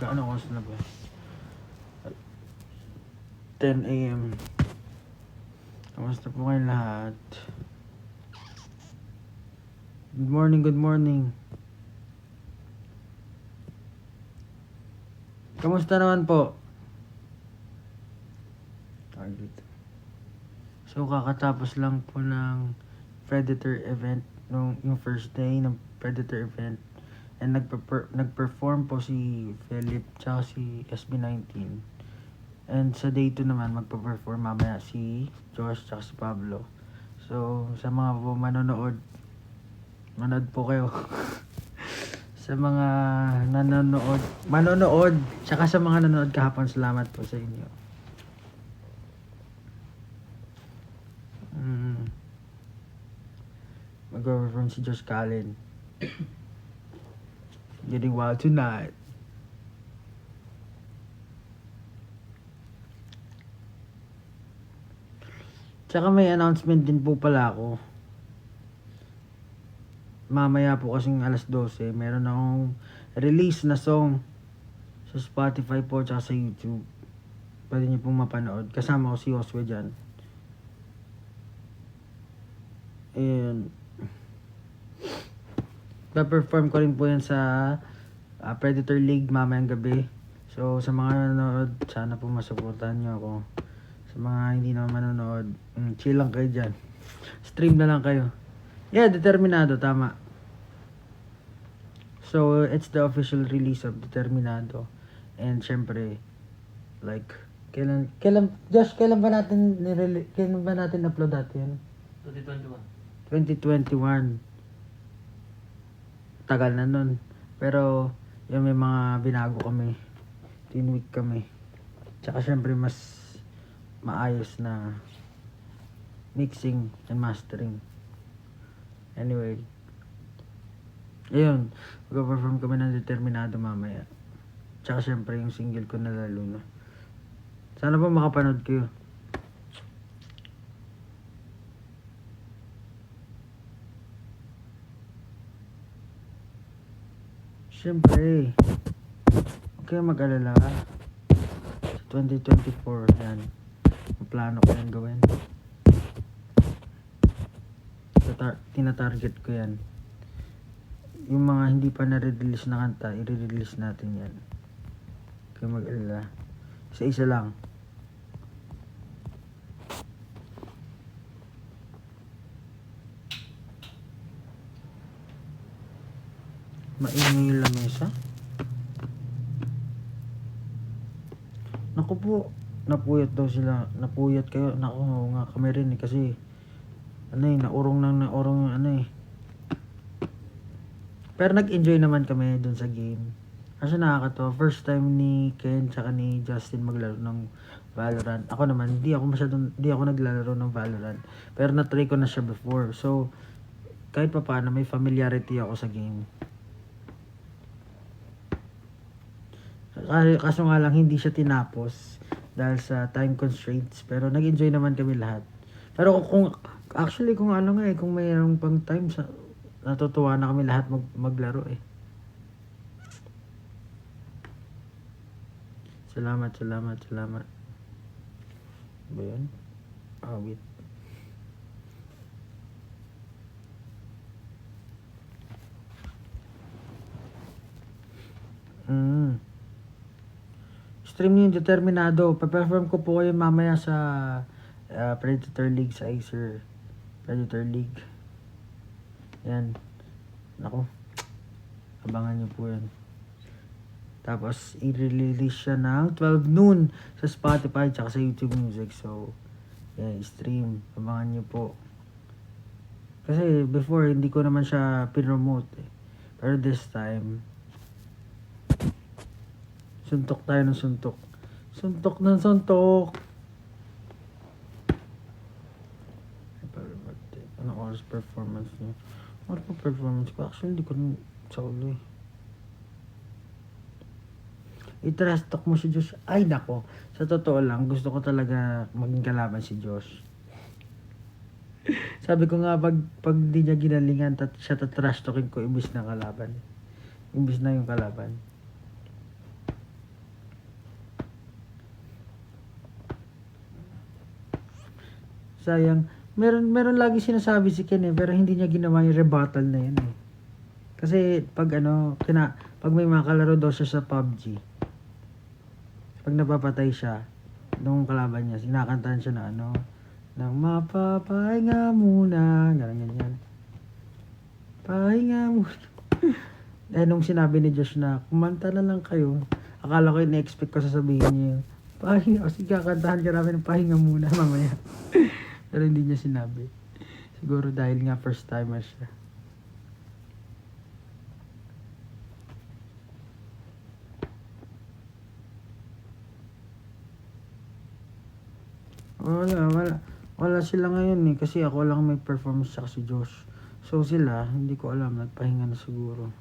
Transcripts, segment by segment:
Ano oras na ba? 10 a.m. Kamusta po kayo lahat? Good morning, good morning. Kamusta naman po? Target. So, kakatapos lang po ng Predator event, yung first day ng Predator event. And nag-perform po si Philip tsaka si SB19. And sa day 2 naman, magpa-perform mamaya si Josh tsaka si Pablo. So, sa mga po manonood po kayo. Sa mga manonood, tsaka sa mga nanonood kahapon, salamat po sa inyo. Mag-perform si Josh Callen. Getting wild tonight. Tsaka may announcement din po pala ako. Mamaya po kasing alas 12, meron akong release na song sa Spotify po tsaka sa YouTube. Pwede niyo pong mapanood. Kasama ko si Josue dyan. And pa-perform ko rin po yan sa Predator League mamayang gabi. So sa mga nanonood, sana po masuportahan niyo ako. Sa mga hindi naman manonood, chill lang kayo dyan. Stream na lang kayo. Yeah, Determinado, tama. So, it's the official release of Determinado. And syempre, like, Josh, kailan ba natin upload natin? 2021. Tagal na nun. Pero, yung may mga binago kami. Tinweak kami. Tsaka syempre, mas maayos na mixing and mastering. Anyway, ayun, mag-perform kami ng Determinado mamaya. Tsaka syempre yung single ko na lalo na. Sana po makapanood kayo. Syempre, huwag kayo mag-alala. Sa 2024, yan. Ang plano ko yan gawin. Tina-target ko yan. Yung mga hindi pa na-release na kanta, i-release natin yan. Kaya mag-alala. Isa-isa lang. Maingay yung lamesa. Naku po, napuyat daw sila. Napuyat kayo. Naku nga kami rin eh, kasi naurong yung Pero nag-enjoy naman kami dun sa game. Kasi nakakatawa. First time ni Ken tsaka ni Justin maglaro ng Valorant. Ako naman, hindi ako naglalaro ng Valorant. Pero na-try ko na siya before. So, kahit pa paano, may familiarity ako sa game. Kaso nga lang, hindi siya tinapos dahil sa time constraints. Pero nag-enjoy naman kami lahat. Pero kung mayroong pang time, natutuwa na kami lahat maglaro eh. Salamat. Ba yun? Wait. Stream niyo yung Determinado. Pa-perform ko po kayo mamaya sa Predator League sa Acer. Predator League. Yan. Naku. Abangan niyo po yan. Tapos, i-release siya ng 12 noon sa Spotify tsaka sa YouTube Music. So, yan, stream. Abangan niyo po. Kasi before, hindi ko naman siya pinromote eh. Pero this time, suntok tayo ng suntok. Suntok ng suntok. Anong oras performance niya? Ano po performance ko? Actually, hindi ko rin sa ulo eh. I-trust talk mo si Josh. Ay, nako. Sa totoo lang, gusto ko talaga maging kalaban si Josh. Sabi ko nga, pag di niya ginalingan, siya tatrash talking ko imbis na kalaban. Imbis na yung kalaban. sayang. Meron lagi sinasabi si Ken pero hindi niya ginawa yung rebuttal na yun eh. Kasi pag pag may mga kalaro daw siya sa PUBG, pag napapatay siya, nung kalaban niya, sinakantahan siya na nang mapapahinga muna, ganyan. Pahinga muna. Nung sinabi ni Josh na, kumanta na lang kayo, akala ko in-expect ko sasabihin niya yun. Pahinga, o sige, kakantahan ka namin ng pahinga muna mamaya. Pero hindi niya sinabi. Siguro dahil nga first timer siya. Wala sila ngayon eh. Kasi ako lang may performance siya si Josh. So sila, hindi ko alam. Nagpahinga na siguro.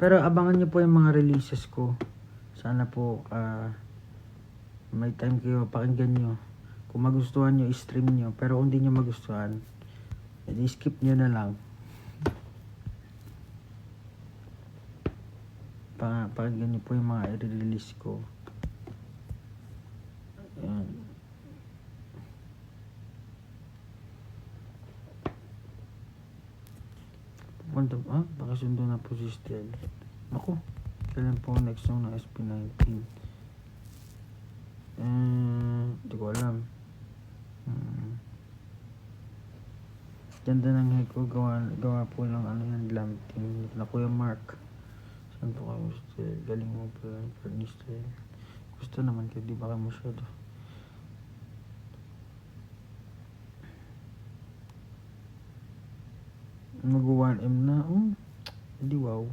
Pero abangan nyo po yung mga releases ko. Sana po may time kayo, pakinggan nyo. Kung magustuhan nyo, i-stream nyo. Pero kung hindi nyo magustuhan, edi skip nyo na lang. Pakinggan nyo po yung mga i-release ko. Ayan. Bakasundo na po si Stel. Ako, kailan po next song ng SB19? Hindi ko alam. Ganda ng hair ko, gawa po lang yan, glam team. Na Kuya Mark. Saan po kayo, Stel? Galing mo po yan, Fernie Stel. Gusto naman kayo, di ba kayo masyado? Mag-1M na. Hindi wow.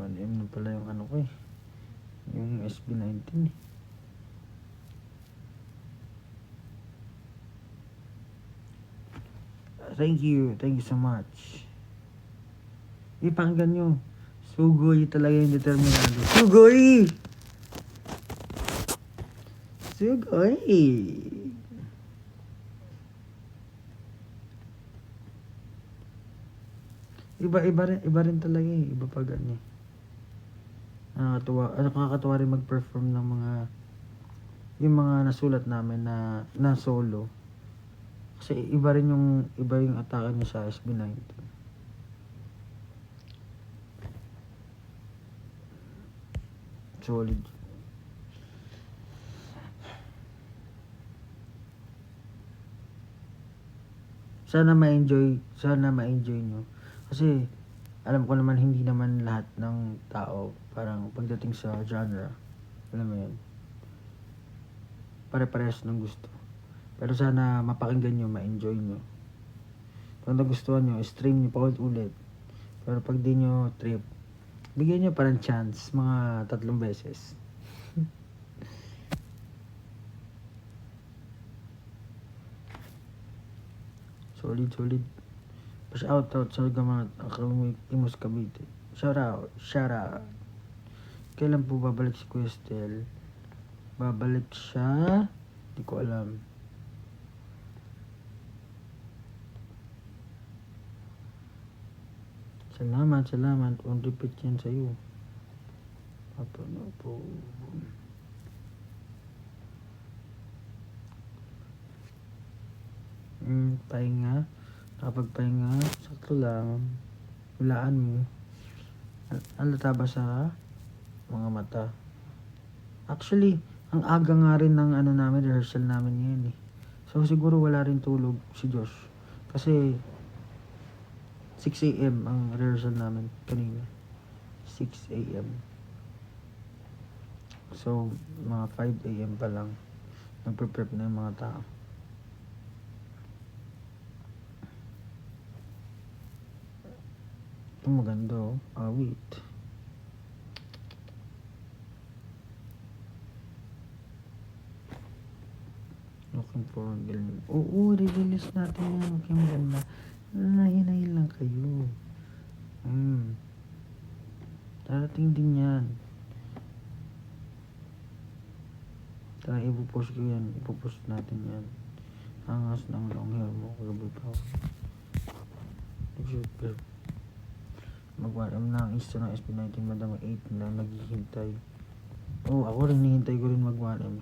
1M na pala yung ko eh. Yung SB19 eh. Thank you so much. Ipakinggan nyo. Sugoy talaga yung determinado. Sugoy! Iba rin talaga eh. Iba pa ganyan. Nakakatuwa rin mag-perform ng yung mga nasulat namin na solo. Kasi iba yung atake niya sa SB19. Solid. Sana ma-enjoy nyo. Kasi alam ko naman hindi naman lahat ng tao parang pagdating sa genre, alam mo yun, pare-parehas ng gusto. Pero sana mapakinggan nyo, ma-enjoy nyo. Pag nagustuhan nyo, stream nyo pa ulit. Pero pag di nyo trip, bigyan nyo parang chance, mga 3 beses. Solid. Shout out sa Gamat, Imus Cavite. Shout out. Kailan po babalik si Kuya Stel? Babalik siya, di ko alam. Salamat. On repeat yan sa'yo. Ano po. Pahinga. Nakapagpahinga. Sakto lang. Hulaan mo. Halata ba sa mga mata? Actually, ang aga nga rin ng namin, rehearsal namin ngayon eh. So siguro wala rin tulog si Josh. Kasi 6 AM ang rehearsal namin kanina. 6 AM. So, mga 5 AM pa lang. Nagpe-prep na yung mga tao. Ito maganda oh. Wait. Looking for a girl. Oo, release natin yan. Okay, maganda. Nahinahil lang kayo. Darating din yan. Tara, ipopost ko yan. Ipopost natin yan. Angas ng long hair mo. Kagabi pa. Mag-1M na ang isa ng SB19 bandang 8 na naghihintay. Ako rin hinihintay ko rin mag-1M.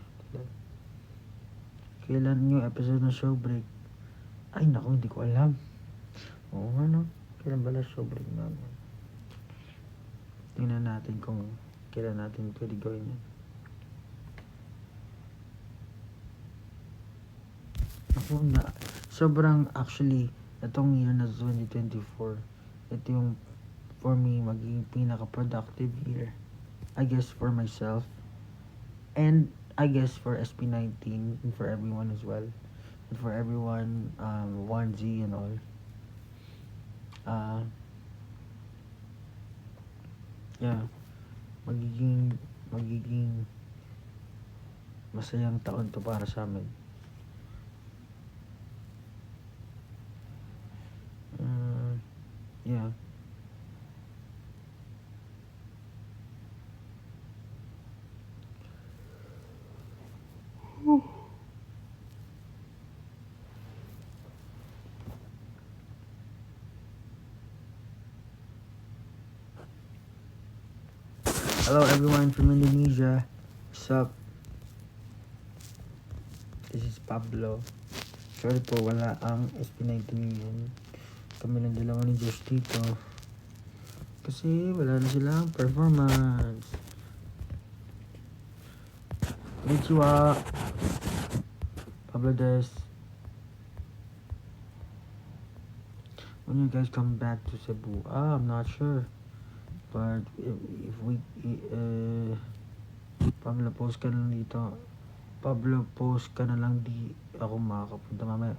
Kailan yung episode ng show break? Ay naku, hindi ko alam. Oo nga no, kailan bala show break namin? Tingnan natin kung kailan natin pwede gawin yan. Ako na, sobrang actually, itong year na 2024, ito yung for me magiging pinaka-productive year. I guess for myself, and I guess for SB19, and for everyone as well. And for everyone, 1Z and all. Yeah, magiging masayang taon to para sa amin. Yeah. Hello everyone from Indonesia. What's up? This is Pablo. Sorry po, wala ang SB19 ngayon. Kami ng dalawa ni Josh dito. Kasi wala na silang performance. Konnichiwa. Pablo Des. When you guys come back to Cebu? I'm not sure. But if we Pablo, post ka na lang dito. Pablo, post ka na lang, di ako makakapunta mamaya.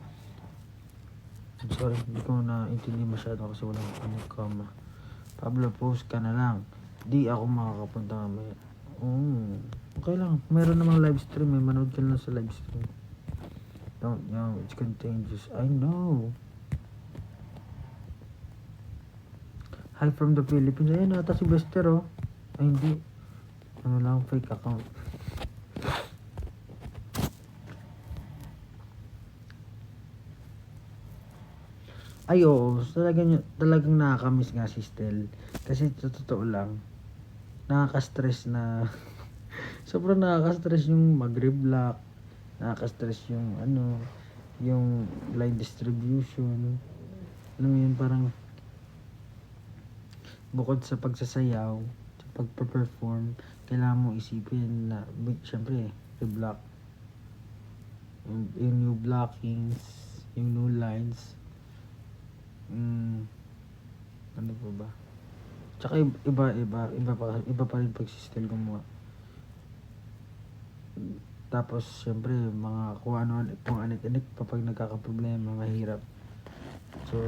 I'm sorry, hindi ko naintindi masyado kasi walang comma. Pablo, post ka na lang, di ako makakapunta mamaya. Okay lang, meron namang live stream eh. Manood ka lang sa live stream. Don't know, it's contagious. I know. Hi from the Philippines. Ayun ata si Bester oh. Ay hindi. Ano lang, fake account. Ay oo, talagang nakakamiss nga si Stel. Kasi sa totoo lang, nakaka-stress na sobrang nakaka-stress yung mag-reblock. Nakaka-stress yung yung line distribution. Alam mo yun, parang bukod sa pagsasayaw, sa pagpa-perform, kailangan mo isipin na syempre, reblock. Yung new blockings, yung new lines. Ano pa ba? Tsaka iba pa rin pag si-Stel gumawa. Tapos syempre mga kung anik-anik kapag nagkakaproblema, mahirap. So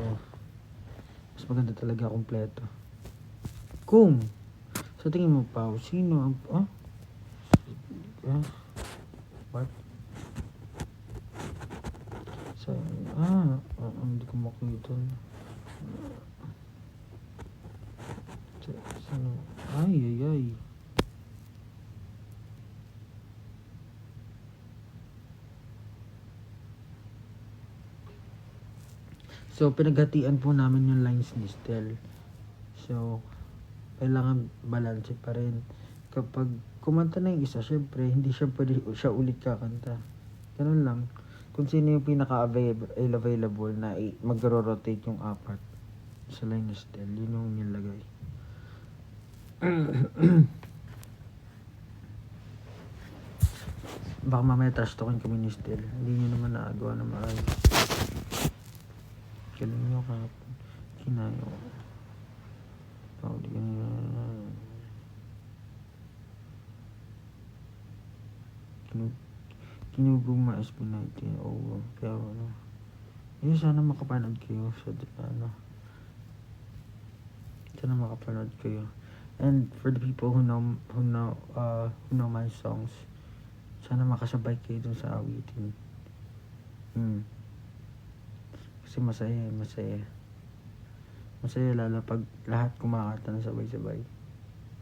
mas maganda talaga kompleto. Kung sa tingin mo pa, sino ang what? Sa hindi ko makita. Sino? Ay. So, pinaghatian po namin yung lines ni Stel. So, kailangan balance pa rin. Kapag kumanta na yung isa, syempre, hindi siya pwede siya ulit kakanta. Ganun lang. Kung sino yung pinaka-available na mag-rotate yung apat sa line ni Stel, yun yung nilagay. Baka mamaya trash talkin kami ni Stel. Hindi nyo naman naagawa na maayos. Kailan nyo kahapon kinayo kinugong mga SB19. Kaya sana makapanood kayo sa sana makapanood kayo. And for the people who know my songs, sana makasabay kayo dun sa awitin. Kasi masaya lalo pag lahat kumakanta na sabay-sabay.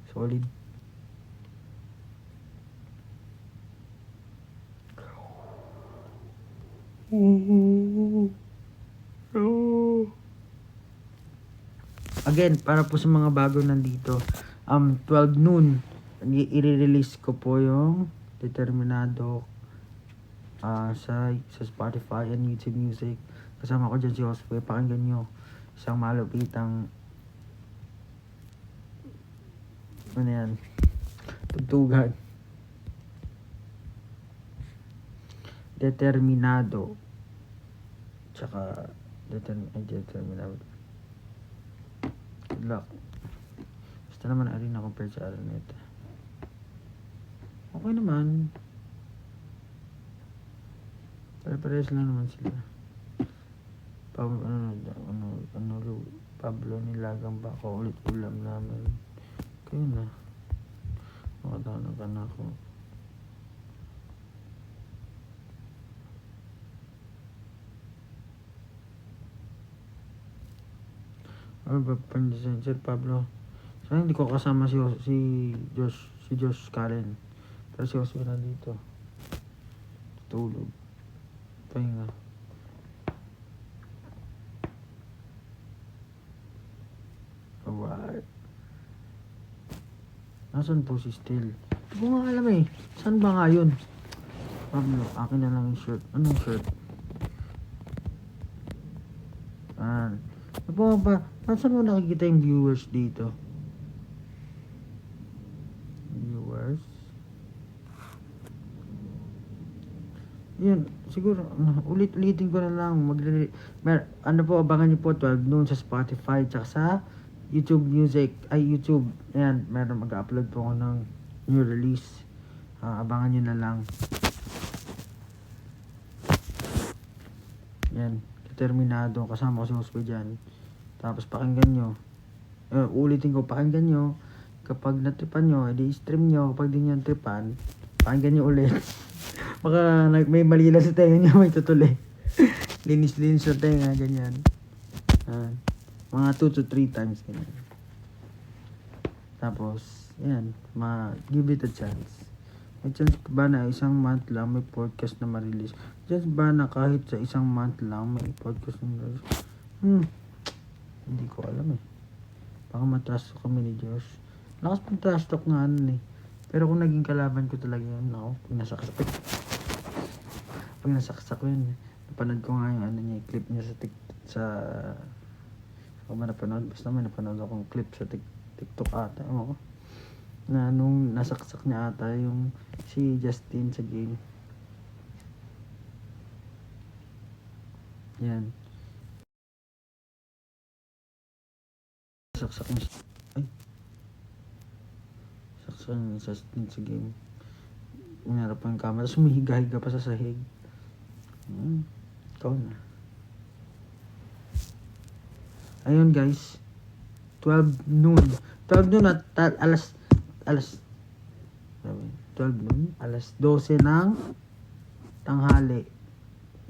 Solid. Again, para po sa mga bago nandito, 12 noon, i-release ko po yung Determinado sa Spotify and YouTube Music. Kasama ko dyan si Josue. Pakinggan nyo. Isang malupitang ano yan, tugtugan. Determinado. Tsaka Determinado. Good luck. Basta naman Arena compared sa Araneta. Okay naman. Pare-pares lang naman sila. Pablo nilagang bako ulit ulam namin. Kaya na. Makatano ka na ako. Ano ba pan-design? Sir Pablo. Sana hindi ko kasama si Josh Karen. Pero si Joshua na dito. Tulog. Pahinga. Alright. Nasaan po si Still? Hindi ko nga alam eh. Saan ba nga yun? Pablo, akin na lang yung shirt. Anong shirt? Ano ba? Saan mo nakikita yung viewers dito? Viewers? Yun, siguro, ulit-ulitin ko na lang. Ano po, abangan niyo po 12 noon sa Spotify tsaka sa YouTube Music. YouTube. Ayan, meron mag-upload po ako ng new release. Abangan niyo na lang. Yan, Determinado. Kasama ko si Josue dyan. Tapos pakinggan nyo. Ulitin ko, pakinggan nyo. Kapag natripan nyo, edi stream nyo. Kapag di nyo natripan, pakinggan nyo ulit. Baka may malila sa tenga nyo, may tutuli. Linis-linis sa tenga, ganyan. Mga 2 to 3 times. Ganyan. Tapos, yan. Give it a chance. May chance ba na isang month lang may podcast na ma-release? Chance ba na kahit sa isang month lang may podcast na ma-release? Hindi ko alam eh. Baka matrash talk kami ni Josh. Lakas pang trash talk nga eh. Pero kung naging kalaban ko talaga yun, pag nasaksak ko yun, napanood ko nga yung clip niya sa ako ba napanood? Basta may napanood akong clip sa TikTok ata. Na nung nasaksak niya ata yung si Justin sa game. Yan. Saksak niya sa game. Umarap pa yung camera. Tapos humihiga-higa pa sa sahig. Ikaw na. Ayun guys. 12 noon. 12 noon at alas 12 noon. Alas 12 ng tanghali.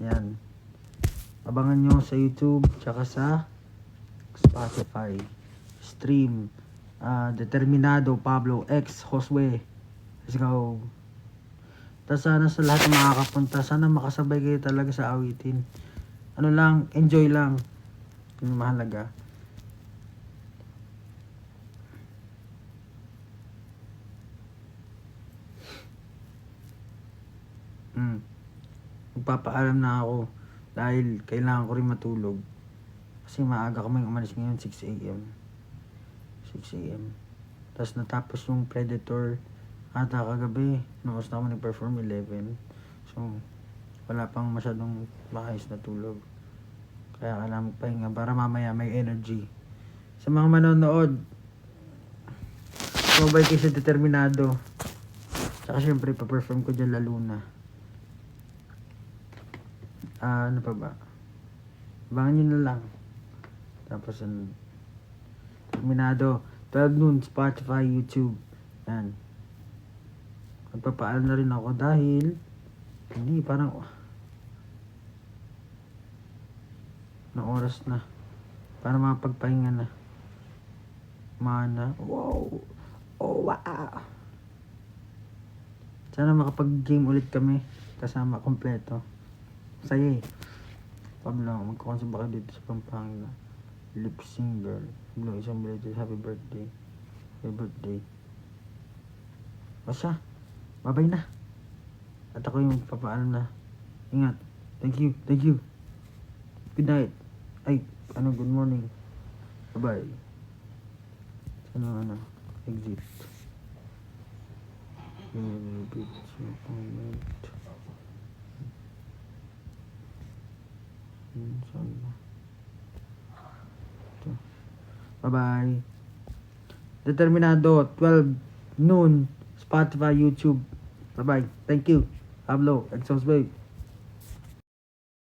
Yan. Abangan nyo sa YouTube tsaka sa Spotify. Stream. Determinado, Pablo, X, Josue. Let's go. Tapos sana sa lahat ng makakapunta, sana makasabay kayo talaga sa awitin. Ano lang, enjoy lang. Yung mahalaga. Magpapaalam na ako dahil kailangan ko rin matulog. Kasi maaga kaming umalis ngayon, 6 a.m. Tapos natapos yung Predator ata kagabi. Nakas na ako nag-perform 11. So, wala pang masyadong maayos na tulog. Kaya kailangan magpahinga para mamaya may energy. Sa mga manonood, sumabay kayo sa Determinado. Tsaka syempre, pa-perform ko dyan lalo na. Ano pa ba? Abangan nyo na lang. Tapos, Determinado, 12 noon, Spotify, YouTube. Yan. Magpapaalam na rin ako dahil parang na oras na para mapagpahinga na. Wow. Sana makapag-game ulit kami kasama kompleto. Saya eh. Pablo, magkakonsum ba kayo dito sa Pampanga? Lip singer. Bilang isang belated happy birthday. Happy birthday. Basta. Bye-bye na. At ako yung papaalam na. Ingat. Thank you. Thank you. Good night. Ay, good morning. Bye-bye. Exit. Repeat your comment. Bye-bye. Determinado, 12 noon, Spotify, YouTube. Bye-bye. Thank you. Pablo, Exos Babe.